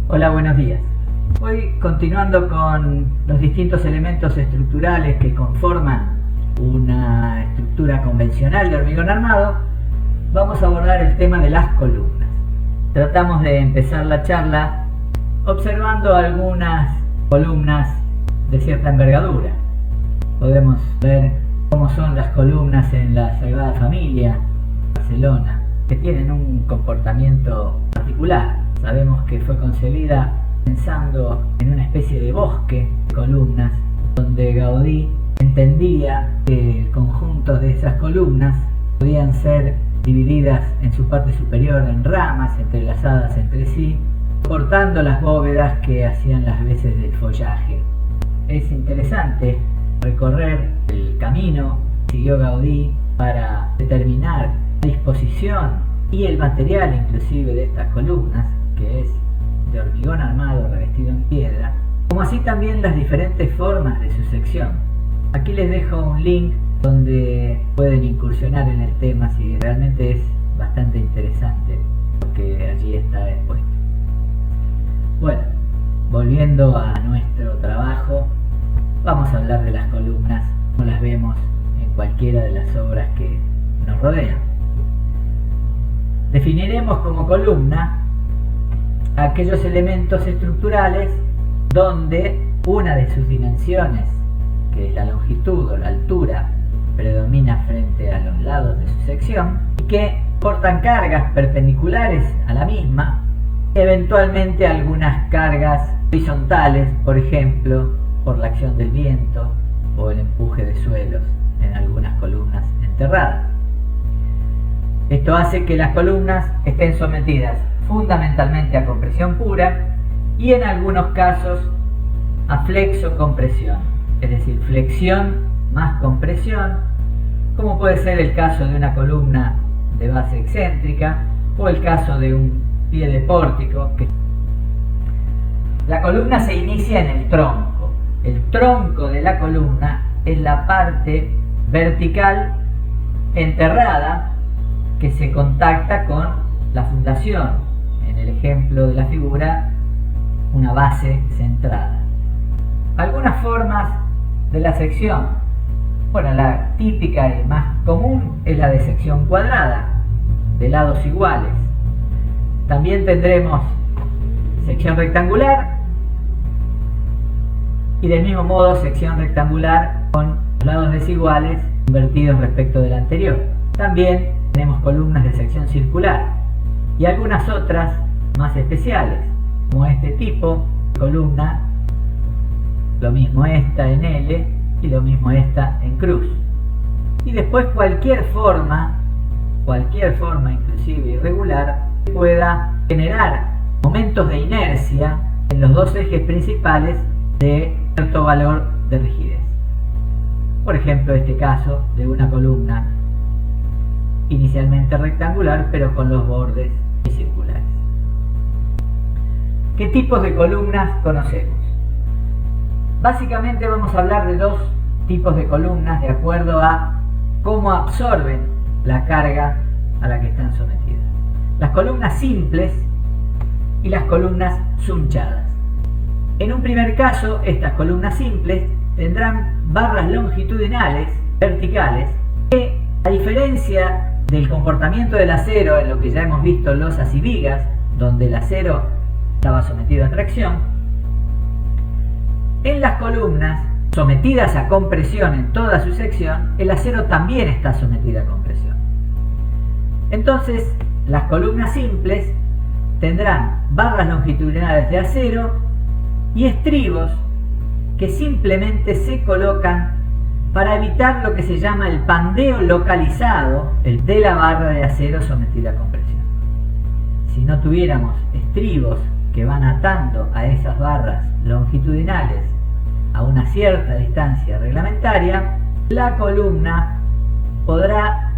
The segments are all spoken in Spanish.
Hola, buenos días. Hoy, continuando con los distintos elementos estructurales que conforman una estructura convencional de hormigón armado, vamos a abordar el tema de las columnas. Tratamos de empezar la charla observando algunas columnas de cierta envergadura. Podemos ver cómo son las columnas en la Sagrada Familia, Barcelona, que tienen un comportamiento particular. Sabemos que fue concebida pensando en una especie de bosque de columnas, donde Gaudí entendía que el conjunto de esas columnas podían ser divididas en su parte superior en ramas entrelazadas entre sí, cortando las bóvedas que hacían las veces del follaje. Es interesante recorrer el camino que siguió Gaudí para determinar la disposición y el material inclusive de estas columnas, que es de hormigón armado revestido en piedra, como así también las diferentes formas de su sección. Aquí les dejo un link donde pueden incursionar en el tema si realmente es bastante interesante lo que allí está expuesto. Bueno, volviendo a nuestro trabajo, vamos a hablar de las columnas como las vemos en cualquiera de las obras que nos rodean. Definiremos como columna aquellos elementos estructurales donde una de sus dimensiones, que es la longitud o la altura, predomina frente a los lados de su sección y que portan cargas perpendiculares a la misma, eventualmente algunas cargas horizontales, por ejemplo, por la acción del viento o el empuje de suelos en algunas columnas enterradas. Esto hace que las columnas estén sometidas fundamentalmente a compresión pura y en algunos casos a flexocompresión, es decir, flexión más compresión, como puede ser el caso de una columna de base excéntrica o el caso de un pie de pórtico. La columna se inicia en el tronco. El tronco de la columna es la parte vertical enterrada que se contacta con la fundación. En el ejemplo de la figura, una base centrada. Algunas formas de la sección. Bueno, la típica y más común es la de sección cuadrada, de lados iguales. También tendremos sección rectangular y del mismo modo sección rectangular con lados desiguales invertidos respecto del anterior. También tenemos columnas de sección circular y algunas otras más especiales, como este tipo de columna, lo mismo esta en L y lo mismo esta en cruz. Y después cualquier forma inclusive irregular, que pueda generar momentos de inercia en los dos ejes principales de cierto valor de rigidez. Por ejemplo, este caso de una columna inicialmente rectangular, pero con los bordes circulares. ¿Qué tipos de columnas conocemos? Básicamente vamos a hablar de dos tipos de columnas de acuerdo a cómo absorben la carga a la que están sometidas. Las columnas simples y las columnas sunchadas. En un primer caso, estas columnas simples tendrán barras longitudinales verticales que, a diferencia del comportamiento del acero en lo que ya hemos visto losas y vigas, donde el acero estaba sometido a tracción, en las columnas sometidas a compresión en toda su sección, el acero también está sometido a compresión. Entonces, las columnas simples tendrán barras longitudinales de acero y estribos que simplemente se colocan para evitar lo que se llama el pandeo localizado de la barra de acero sometida a compresión. Si no tuviéramos estribos que van atando a esas barras longitudinales a una cierta distancia reglamentaria, la columna podrá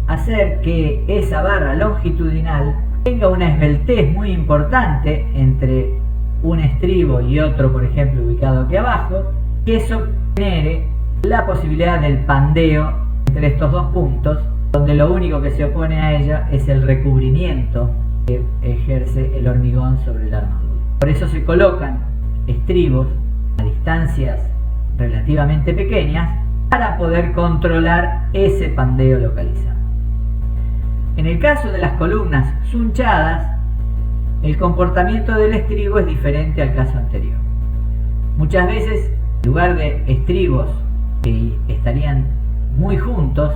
hacer que esa barra longitudinal tenga una esbeltez muy importante entre un estribo y otro, por ejemplo, ubicado aquí abajo, que eso genere la posibilidad del pandeo entre estos dos puntos, donde lo único que se opone a ella es el recubrimiento que ejerce el hormigón sobre la armadura. Por eso se colocan estribos a distancias relativamente pequeñas para poder controlar ese pandeo localizado. En el caso de las columnas sunchadas, el comportamiento del estribo es diferente al caso anterior. Muchas veces, en lugar de estribos que estarían muy juntos,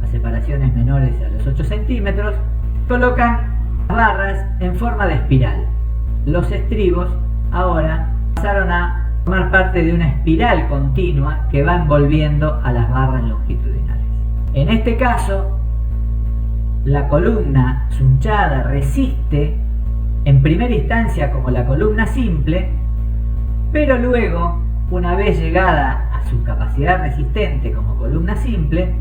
a separaciones menores a los 8 centímetros, colocan barras en forma de espiral. Los estribos ahora pasaron a formar parte de una espiral continua que va envolviendo a las barras longitudinales. En este caso, la columna sunchada resiste en primera instancia como la columna simple, pero luego, una vez llegada a su capacidad resistente como columna simple,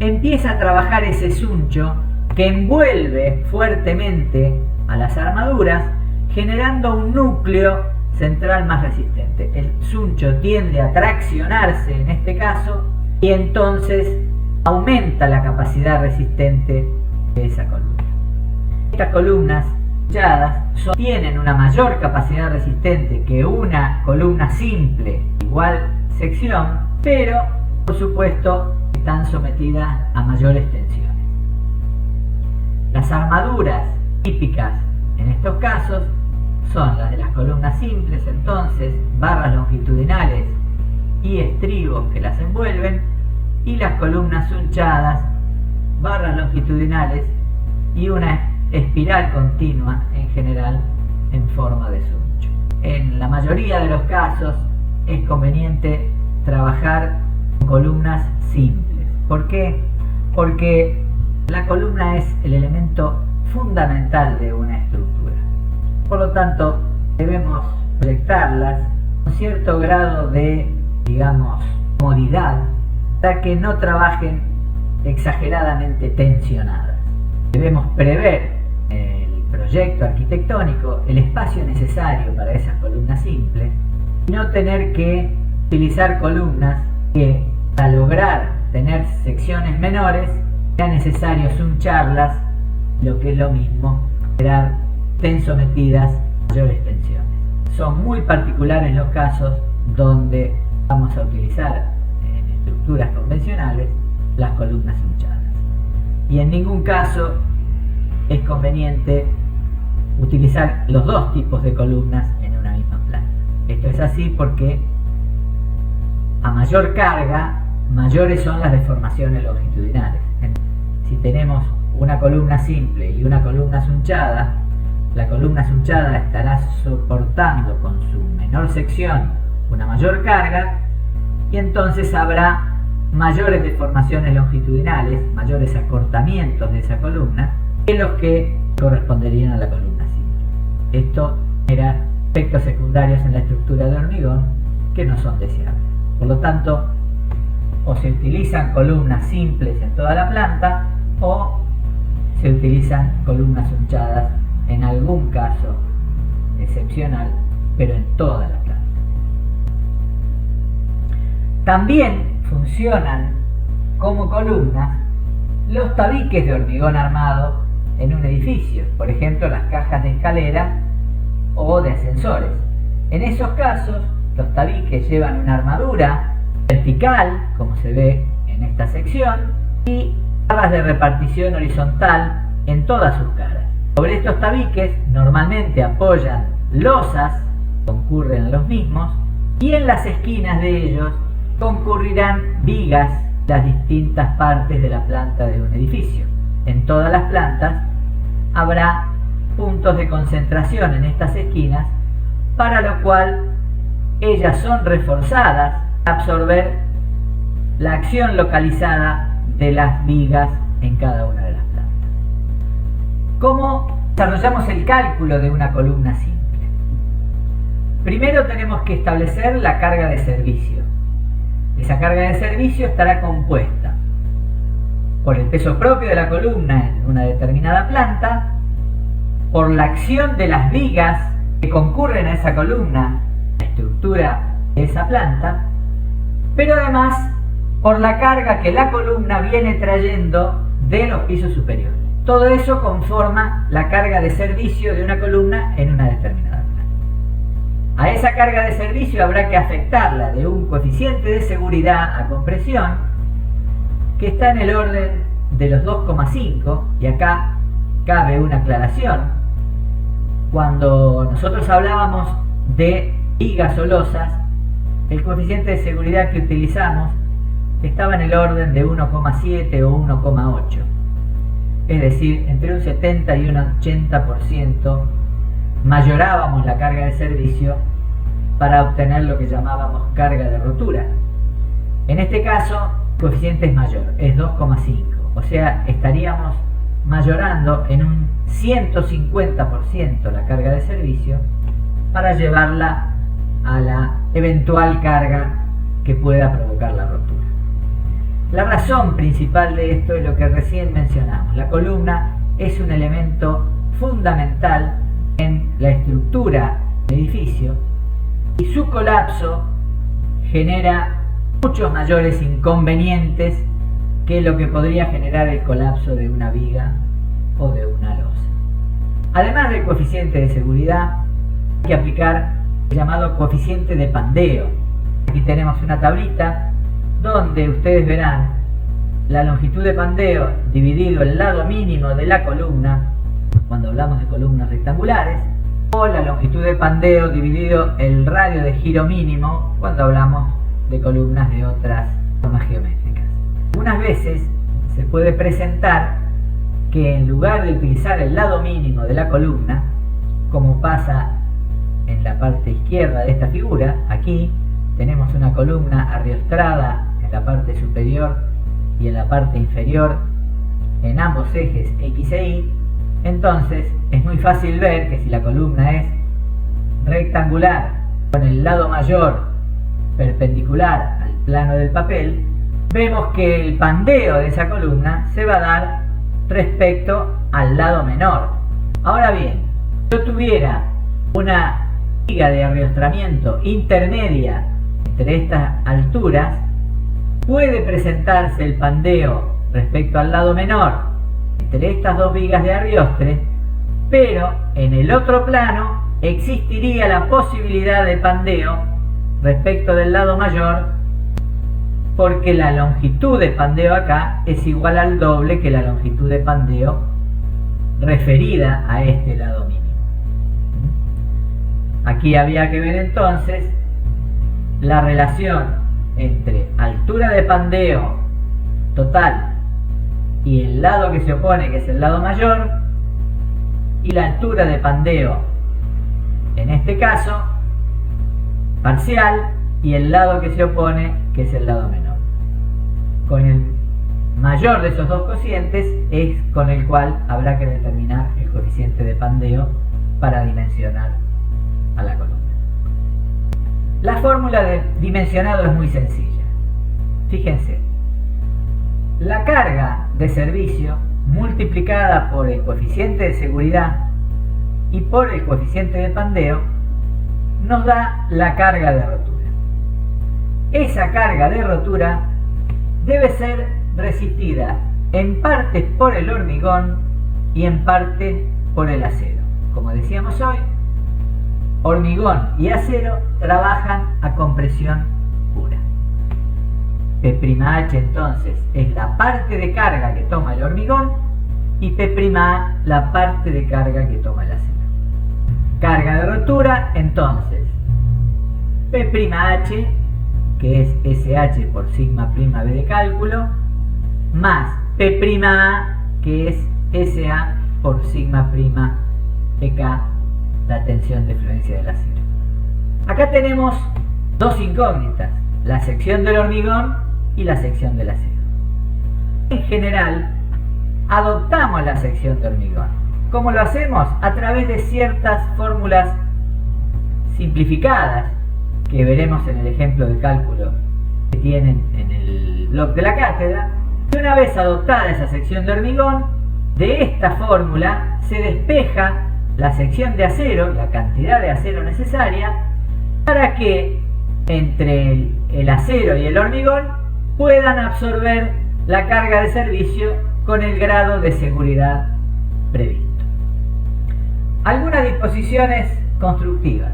empieza a trabajar ese suncho que envuelve fuertemente a las armaduras, generando un núcleo central más resistente. El suncho tiende a traccionarse en este caso y entonces aumenta la capacidad resistente de esa columna. Estas columnas sunchadas tienen una mayor capacidad resistente que una columna simple igual sección, pero por supuesto están sometidas a mayores tensiones. Las armaduras típicas en estos casos son las de las columnas simples, entonces barras longitudinales y estribos que las envuelven, y las columnas sunchadas, barras longitudinales y una espiral continua en general en forma de suncho. En la mayoría de los casos es conveniente trabajar con columnas simples. ¿Por qué? Porque la columna es el elemento fundamental de una estructura. Por lo tanto, debemos proyectarlas con cierto grado de, comodidad, para que no trabajen exageradamente tensionadas. Debemos prever en el proyecto arquitectónico el espacio necesario para esas columnas simples y no tener que utilizar columnas que, para lograr tener secciones menores, sea necesario suncharlas, lo que es lo mismo, estén sometidas a mayores tensiones. Son muy particulares los casos donde vamos a utilizar en estructuras convencionales las columnas sunchadas. Y en ningún caso es conveniente utilizar los dos tipos de columnas en una misma planta. Esto es así porque a mayor carga, mayores son las deformaciones longitudinales. Si tenemos una columna simple y una columna sunchada, la columna sunchada estará soportando con su menor sección una mayor carga y entonces habrá mayores deformaciones longitudinales, mayores acortamientos de esa columna que los que corresponderían a la columna simple. Esto genera efectos secundarios en la estructura de hormigón que no son deseables. Por lo tanto, o se utilizan columnas simples en toda la planta o se utilizan columnas sunchadas en algún caso excepcional, pero en toda la planta. También funcionan como columnas los tabiques de hormigón armado en un edificio, por ejemplo las cajas de escalera o de ascensores. En esos casos, los tabiques llevan una armadura vertical, como se ve en esta sección, y barras de repartición horizontal en todas sus caras. Sobre estos tabiques normalmente apoyan losas, concurren a los mismos, y en las esquinas de ellos concurrirán vigas de las distintas partes de la planta de un edificio. En todas las plantas habrá puntos de concentración en estas esquinas, para lo cual ellas son reforzadas para absorber la acción localizada de las vigas en cada una de las plantas. ¿Cómo desarrollamos el cálculo de una columna simple? Primero tenemos que establecer la carga de servicio. Esa carga de servicio estará compuesta por el peso propio de la columna en una determinada planta, por la acción de las vigas que concurren a esa columna, la estructura de esa planta, pero además por la carga que la columna viene trayendo de los pisos superiores. Todo eso conforma la carga de servicio de una columna en una determinada planta. A esa carga de servicio habrá que afectarla de un coeficiente de seguridad a compresión que está en el orden de los 2,5, y acá cabe una aclaración. Cuando nosotros hablábamos de vigas o losas, el coeficiente de seguridad que utilizamos estaba en el orden de 1,7 o 1,8, es decir, entre un 70 y un 80% mayorábamos la carga de servicio para obtener lo que llamábamos carga de rotura. En este caso, el coeficiente es mayor, es 2,5, o sea, estaríamos mayorando en un 150% la carga de servicio para llevarla a la eventual carga que pueda provocar la rotura. La razón principal de esto es lo que recién mencionamos. La columna es un elemento fundamental en la estructura del edificio y su colapso genera muchos mayores inconvenientes que lo que podría generar el colapso de una viga o de una losa. Además del coeficiente de seguridad, hay que aplicar el llamado coeficiente de pandeo. Aquí tenemos una tablita donde ustedes verán la longitud de pandeo dividido el lado mínimo de la columna cuando hablamos de columnas rectangulares, o la longitud de pandeo dividido el radio de giro mínimo cuando hablamos de columnas de otras formas geométricas. Algunas veces se puede presentar que en lugar de utilizar el lado mínimo de la columna, como pasa en la parte izquierda de esta figura, aquí tenemos una columna arriostrada en la parte superior y en la parte inferior en ambos ejes X e Y. Entonces es muy fácil ver que si la columna es rectangular con el lado mayor perpendicular al plano del papel, vemos que el pandeo de esa columna se va a dar respecto al lado menor. Ahora bien, si yo tuviera una viga de arriostramiento intermedia entre estas alturas, puede presentarse el pandeo respecto al lado menor entre estas dos vigas de arriostre, pero en el otro plano existiría la posibilidad de pandeo respecto del lado mayor, porque la longitud de pandeo acá es igual al doble que la longitud de pandeo referida a este lado mínimo. Aquí había que ver entonces la relación entre altura de pandeo total y el lado que se opone, que es el lado mayor, y la altura de pandeo, en este caso, parcial, y el lado que se opone, que es el lado menor. Con el mayor de esos dos cocientes es con el cual habrá que determinar el coeficiente de pandeo para dimensionar a la columna. La fórmula de dimensionado es muy sencilla. Fíjense, la carga de servicio multiplicada por el coeficiente de seguridad y por el coeficiente de pandeo nos da la carga de rotura. Esa carga de rotura debe ser resistida en parte por el hormigón y en parte por el acero. Como decíamos hoy, hormigón y acero trabajan a compresión pura. P'H entonces es la parte de carga que toma el hormigón y P'A la parte de carga que toma el acero. Carga de rotura, entonces P'H, que es SH por sigma prima B de cálculo, más P'A, que es SA por sigma prima PK, la tensión de fluencia del acero. Acá tenemos dos incógnitas, la sección del hormigón y la sección del acero. En general, adoptamos la sección de hormigón. ¿Cómo lo hacemos? A través de ciertas fórmulas simplificadas que veremos en el ejemplo de cálculo que tienen en el blog de la cátedra. Y una vez adoptada esa sección de hormigón, de esta fórmula se despeja la sección de acero, la cantidad de acero necesaria, para que entre el acero y el hormigón puedan absorber la carga de servicio con el grado de seguridad previsto. Algunas disposiciones constructivas.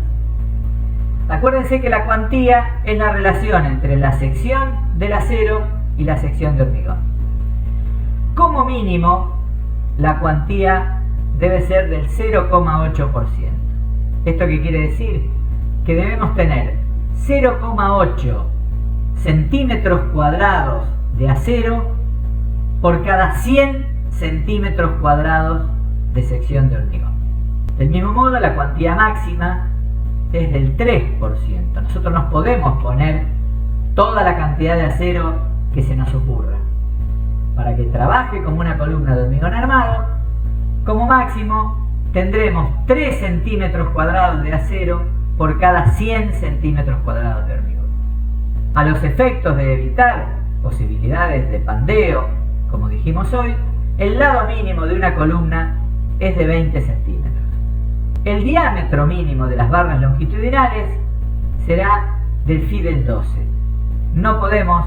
Acuérdense que la cuantía es la relación entre la sección del acero y la sección de hormigón. Como mínimo, la cuantía debe ser del 0,8%. ¿Esto qué quiere decir? Que debemos tener 0,8 centímetros cuadrados de acero por cada 100 centímetros cuadrados de sección de hormigón. Del mismo modo, la cuantía máxima es del 3%. Nosotros nos podemos poner toda la cantidad de acero que se nos ocurra. Para que trabaje como una columna de hormigón armado, como máximo tendremos 3 centímetros cuadrados de acero por cada 100 centímetros cuadrados de hormigón. A los efectos de evitar posibilidades de pandeo, como dijimos hoy, el lado mínimo de una columna es de 20 centímetros. El diámetro mínimo de las barras longitudinales será del Fidel 12. No podemos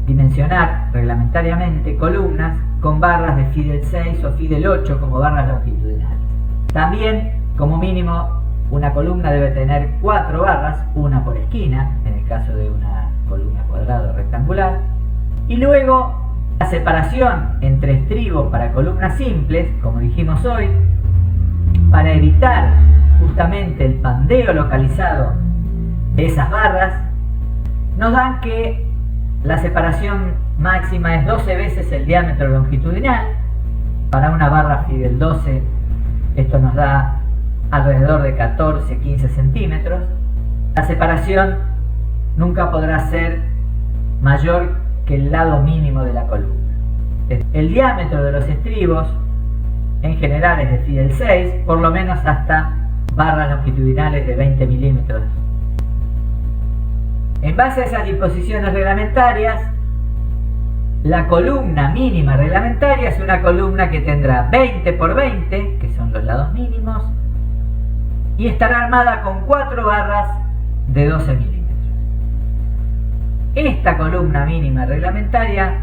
dimensionar reglamentariamente columnas con barras de Fidel 6 o Fidel 8 como barras longitudinales. También, como mínimo, una columna debe tener 4 barras, una por esquina, en el caso de una columna cuadrada o rectangular. Y luego, la separación entre estribos para columnas simples, como dijimos hoy, para evitar justamente el pandeo localizado de esas barras, nos dan que la separación máxima es 12 veces el diámetro longitudinal. Para una barra Fidel 12 esto nos da alrededor de 14-15 centímetros. La separación nunca podrá ser mayor que el lado mínimo de la columna. El diámetro de los estribos en general es de Fidel 6, por lo menos hasta barras longitudinales de 20 milímetros. En base a esas disposiciones reglamentarias, la columna mínima reglamentaria es una columna que tendrá 20 por 20, que son los lados mínimos, y estará armada con 4 barras de 12 milímetros. Esta columna mínima reglamentaria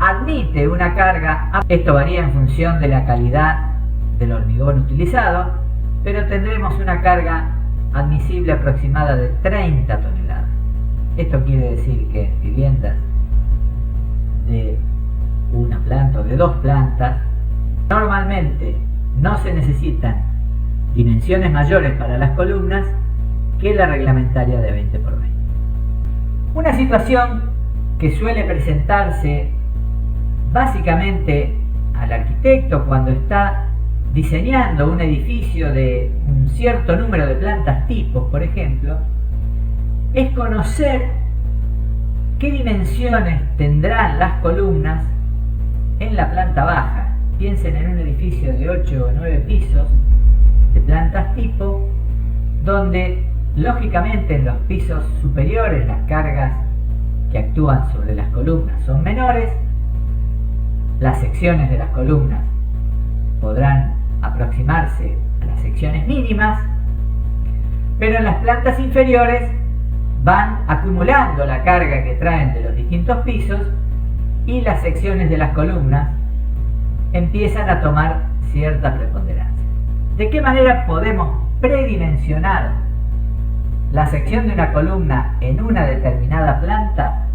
admite una carga, esto varía en función de la calidad del hormigón utilizado, pero tendremos una carga admisible aproximada de 30 toneladas. Esto quiere decir que en viviendas de una planta o de 2 plantas, normalmente no se necesitan dimensiones mayores para las columnas que la reglamentaria de 20 por 20. Una situación que suele presentarse básicamente al arquitecto cuando está diseñando un edificio de un cierto número de plantas tipos, por ejemplo, es conocer qué dimensiones tendrán las columnas en la planta baja. Piensen en un edificio de 8 o 9 pisos de plantas tipo, donde lógicamente en los pisos superiores las cargas que actúan sobre las columnas son menores, las secciones de las columnas podrán aproximarse a las secciones mínimas, pero en las plantas inferiores van acumulando la carga que traen de los distintos pisos y las secciones de las columnas empiezan a tomar cierta preponderancia. ¿De qué manera podemos predimensionar la sección de una columna en una determinada planta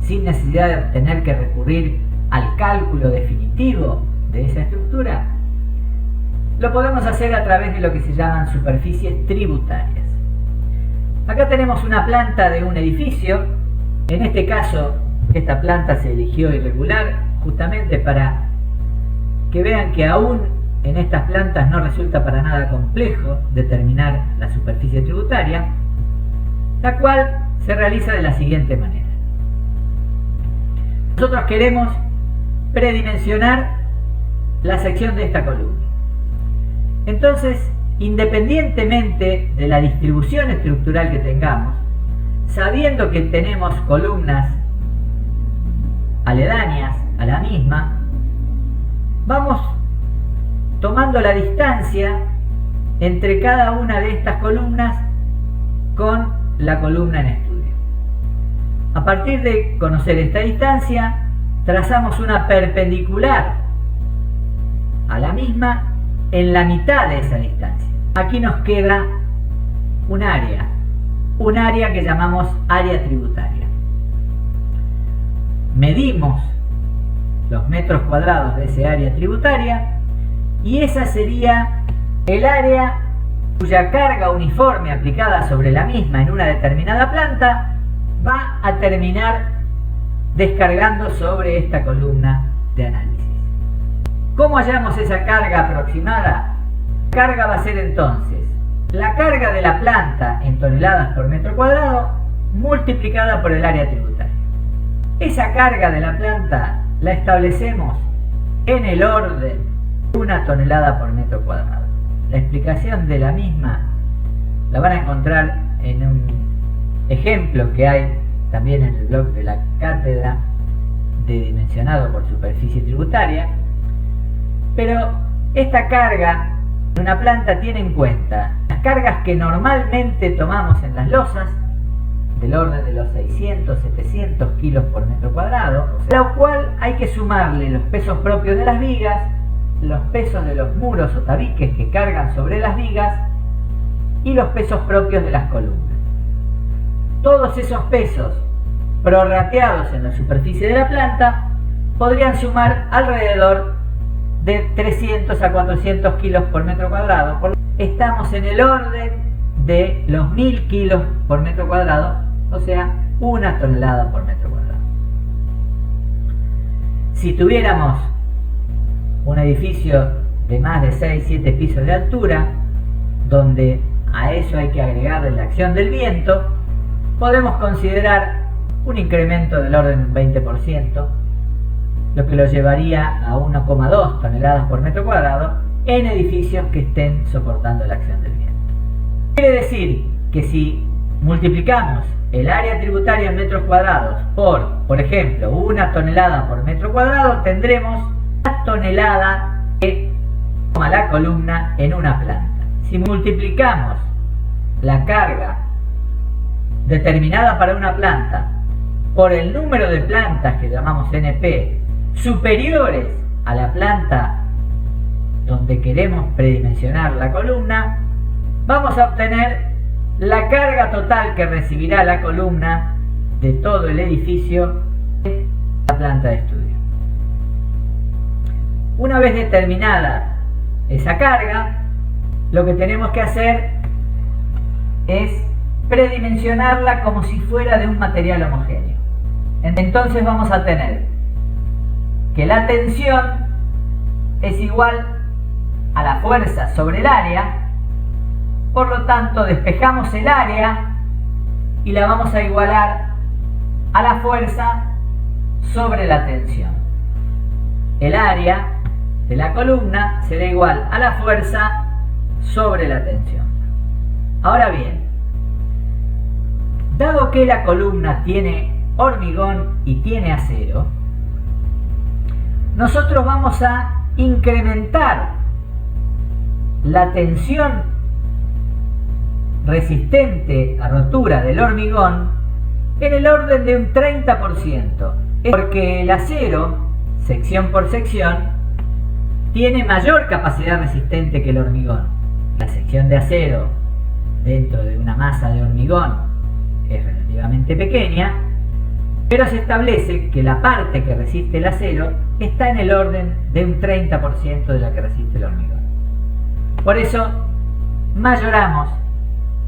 sin necesidad de tener que recurrir al cálculo definitivo de esa estructura? Lo podemos hacer a través de lo que se llaman superficies tributarias. Acá tenemos una planta de un edificio. En este caso, esta planta se eligió irregular justamente para que vean que aún en estas plantas no resulta para nada complejo determinar la superficie tributaria, la cual se realiza de la siguiente manera. Nosotros queremos predimensionar la sección de esta columna. Entonces, independientemente de la distribución estructural que tengamos, sabiendo que tenemos columnas aledañas a la misma, vamos tomando la distancia entre cada una de estas columnas con la columna en estudio. A partir de conocer esta distancia, trazamos una perpendicular a la misma en la mitad de esa distancia. Aquí nos queda un área un área que llamamos área tributaria. Medimos los metros cuadrados de ese área tributaria y esa sería el área cuya carga uniforme aplicada sobre la misma en una determinada planta va a terminar descargando sobre esta columna de análisis. ¿Cómo hallamos esa carga aproximada? La carga va a ser entonces la carga de la planta en toneladas por metro cuadrado multiplicada por el área tributaria. Esa carga de la planta la establecemos en el orden de 1 tonelada por metro cuadrado. La explicación de la misma la van a encontrar en un ejemplo que hay también en el blog de la cátedra de dimensionado por superficie tributaria. Pero esta carga de una planta tiene en cuenta las cargas que normalmente tomamos en las losas, del orden de los 600-700 kilos por metro cuadrado, a lo cual hay que sumarle los pesos propios de las vigas, los pesos de los muros o tabiques que cargan sobre las vigas y los pesos propios de las columnas. Todos esos pesos prorrateados en la superficie de la planta podrían sumar alrededor de 300 a 400 kilos por metro cuadrado. Estamos en el orden de los 1000 kilos por metro cuadrado, o sea, 1 tonelada por metro cuadrado. Si tuviéramos un edificio de más de 6-7 pisos de altura, donde a eso hay que agregarle la acción del viento, podemos considerar un incremento del orden del 20%, lo que lo llevaría a 1,2 toneladas por metro cuadrado en edificios que estén soportando la acción del viento. Quiere decir que si multiplicamos el área tributaria en metros cuadrados por ejemplo, 1 tonelada por metro cuadrado, tendremos 1 tonelada que toma la columna en una planta. Si multiplicamos la carga determinada para una planta por el número de plantas que llamamos NP superiores a la planta donde queremos predimensionar la columna, vamos a obtener la carga total que recibirá la columna de todo el edificio de la planta de estudio. Una vez determinada esa carga, lo que tenemos que hacer es predimensionarla como si fuera de un material homogéneo. Entonces vamos a tener que la tensión es igual a la fuerza sobre el área, por lo tanto despejamos el área y la vamos a igualar a la fuerza sobre la tensión. El área de la columna será igual a la fuerza sobre la tensión. Ahora bien, dado que la columna tiene hormigón y tiene acero, nosotros vamos a incrementar la tensión resistente a rotura del hormigón en el orden de un 30%, porque el acero, sección por sección, tiene mayor capacidad resistente que el hormigón. La sección de acero dentro de una masa de hormigón es relativamente pequeña, pero se establece que la parte que resiste el acero está en el orden de un 30% de la que resiste el hormigón. Por eso mayoramos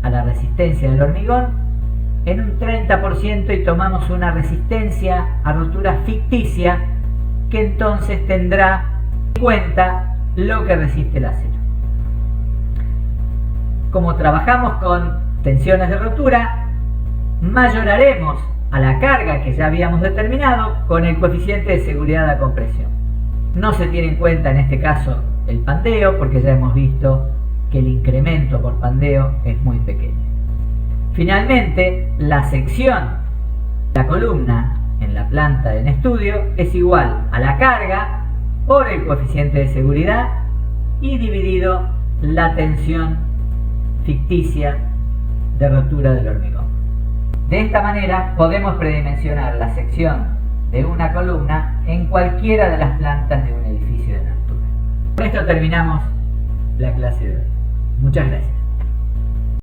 a la resistencia del hormigón en un 30% y tomamos una resistencia a rotura ficticia que entonces tendrá en cuenta lo que resiste el acero. Como trabajamos con tensiones de rotura, mayoraremos a la carga que ya habíamos determinado con el coeficiente de seguridad de la compresión. No se tiene en cuenta en este caso el pandeo, porque ya hemos visto que el incremento por pandeo es muy pequeño. Finalmente, la sección de la columna en la planta en estudio es igual a la carga por el coeficiente de seguridad y dividido la tensión ficticia de rotura del hormigón. De esta manera podemos predimensionar la sección de una columna en cualquiera de las plantas de un edificio de altura. Con esto terminamos la clase de hoy. Muchas gracias.